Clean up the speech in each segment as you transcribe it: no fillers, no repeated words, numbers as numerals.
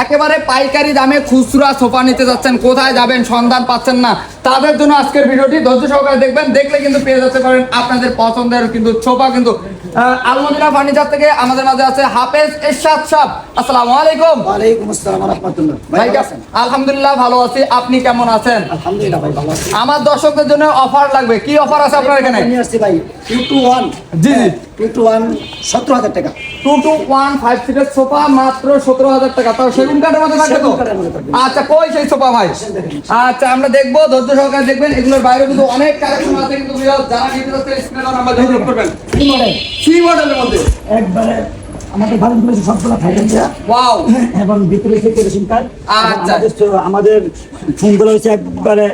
একেবারে পাইকারি দামে খুচরা সোফা নিতে যাচ্ছেন, কোথায় যাবেন সন্ধান পাচ্ছেন না, তাদের জন্য আজকের ভিডিওটি ধৈর্য সহকারে দেখবেন। দেখলে কিন্তু পেয়ে যেতে পারেন আপনাদের পছন্দের কিন্তু সোফা। কিন্তু আলমদিনা ফার্নিচার থেকে আমাদের মাঝে আছে হাফেজ এরশাদ সাহেব। আসসালামু আলাইকুম। ওয়ালাইকুম আসসালাম ওয়া রাহমাতুল্লাহ। ভাই আলহামদুলিল্লাহ ভালো আছি, আপনি কেমন আছেন? আলহামদুলিল্লাহ ভাই ভালো আছি। আমার দর্শকদের জন্য অফার লাগবে, কি অফার আছে আপনার এখানে? নিয়ে আসছি ভাই 2 to 1। জি জি 2 to 1 17,000 টাকা। 2 to 1 5 সিটের সোফা মাত্র 17,000 টাকা। তাও সেগুন কাঠের মধ্যে থাকবে তো? সেগুন কাঠের মধ্যে থাকবে। আচ্ছা কই সেই সোফা ভাই? আচ্ছা আমরা দেখবো, ধৈর্য সহকারে দেখবেন। এগুলোর বাইরে কিন্তু অনেক কালেকশন আছে, কিন্তু যারা নিতে যাচ্ছেন স্ক্রিনে নাম্বার যোগাযোগ করবেন। কি মডেল? কি মডেলের মধ্যে? একবারে আমাদের ভালো করেছে সবগুলো ফাইবার দেয়া ওয়াও। এবং ভিতরে থেকে কেরোসিন কাঠ। আচ্ছা। আমাদের ফোনগুলো হচ্ছে একবারে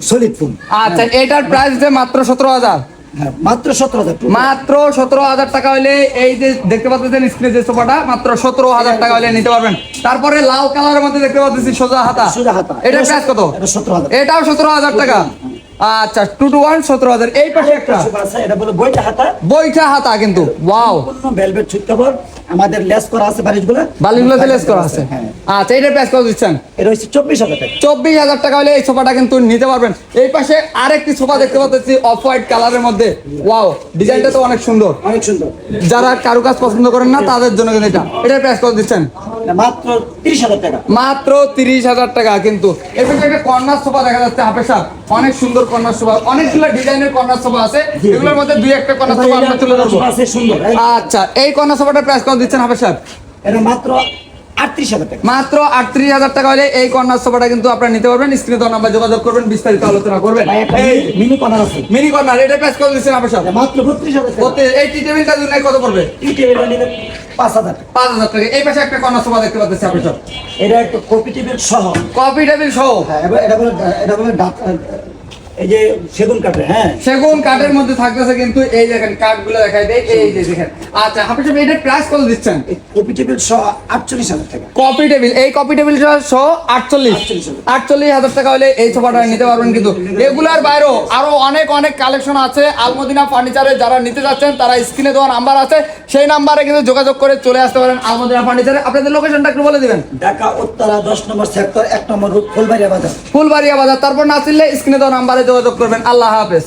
সলিড ফোন। আচ্ছা এটার প্রাইস যে মাত্র 17,000। হ্যাঁ মাত্র 17,000। মাত্র 17,000 টাকা হলে এই যে দেখতে পাচ্ছেন স্ক্রিনে যে সোফাটা মাত্র 17,000 টাকা হলে নিতে পারবেন। তারপরে লাল কালারের মধ্যে দেখতে পাচ্ছি সোজা হাতা। সোজা হাতা। এটার প্রাইস কত? এটা 17,000। এটাও 17,000 টাকা। আচ্ছা 2 to 1 17,000। এই পাশে একটা এটা বলে বইটা হাতা। বইটা হাতা কিন্তু ওয়াও। সম্পূর্ণ ভেলভেট সুতোর আমাদের লেস করা আছে বালিশগুলো। বালিগুলোতে লেস করা আছে। হ্যাঁ। আচ্ছা এটার প্রাইস কত দিচ্ছেন? এটা হচ্ছে 24,000 টাকা। 24,000 টাকা হলে এই সোফাটা কিন্তু নিতে পারবেন। এই পাশে আরেকটি সোফা দেখতে পাচ্ছি অফ হোয়াইট কালারের মধ্যে। ওয়াও ডিজাইনটা তো অনেক সুন্দর। অনেক সুন্দর। যারা কারুকাজ পছন্দ করেন না তাদের জন্য কিন্তু এটা। এটার প্রাইস কত দিচ্ছেন? মাত্র 30,000 টাকা। মাত্র 30,000 টাকা। কিন্তু এর পাশে একটা কর্নার সোফা দেখা যাচ্ছে হাফেজ সাহেব, অনেক সুন্দর কর্নার সোফা। অনেকগুলো ডিজাইনের কর্নার সোফা আছে, এগুলোর মধ্যে দুই একটা কর্নার সোফা আমরা তুলে ধরবো। আছে সুন্দর। আচ্ছা এই কর্নার সোফাটার প্রাইস কত দিচ্ছেন হাফেজ সাহেব? এটা মাত্র 38,000 টাকা। মাত্র 38,000 টাকা হলে এই কর্নার সোফাটা কিন্তু আপনারা নিতে পারবেন। স্ক্রিনে তো নাম্বার যোগাযোগ করবেন, বিস্তারিত আলোচনা করবেন। ভাই একটা এই মিনি কর্নার আছে। মিনি কর্নার এটার প্রাইস কত দিচ্ছেন হাফেজ সাহেব? মাত্র 32,000 টাকা। এই টি টেবিলটা দুই কত পড়বে? এই টেবিলটা নিলে 5,000 টাকা। 5,000 টাকা। এই পাশে একটা কর্নার সোফা দেখতে পাচ্ছি হাফেজ সাহেব, এটা একটা কপি টেবিল সহ। কফি টেবিল সহ। হ্যাঁ এটা বলে এই যে সেগুন কাঠের। হ্যাঁ সেগুন কাঠের মধ্যে থাকতেছে কিন্তু এই দেখেন কাঠগুলো দেখাই দেয়, এই যে দেখেন। আচ্ছা হাফেজ সাহেব এটার প্রাইস কত দিচ্ছেন? এই কপি টেবিল সহ 48,000 টাকা। কফি টেবিল, এই কফি টেবিল সহ 48,000 টাকা হলে এই সোফাটা নিতে পারবেন। কিন্তু এগুলার বাইরেও আরো অনেক অনেক কালেকশন আছে আলমদিনা ফার্নিচারে। যারা নিতে যাচ্ছেন তারা স্ক্রিনে দেওয়া নাম্বার আছে, সেই নাম্বারে কিন্তু যোগাযোগ করে চলে আসতে পারেন আলমদিনা ফার্নিচারে। আপনাদের লোকেশনটা একটু বলে দিবেন। ঢাকা উত্তরা 10 নম্বর সেক্টর 1 নম্বর রোড ফুলবাড়িয়া বাজার। ফুলবাড়িয়া বাজার। তারপর না চিনলে স্ক্রিনে দেওয়া নাম্বারে যোগাযোগ করবেন। আল্লাহ হাফেজ।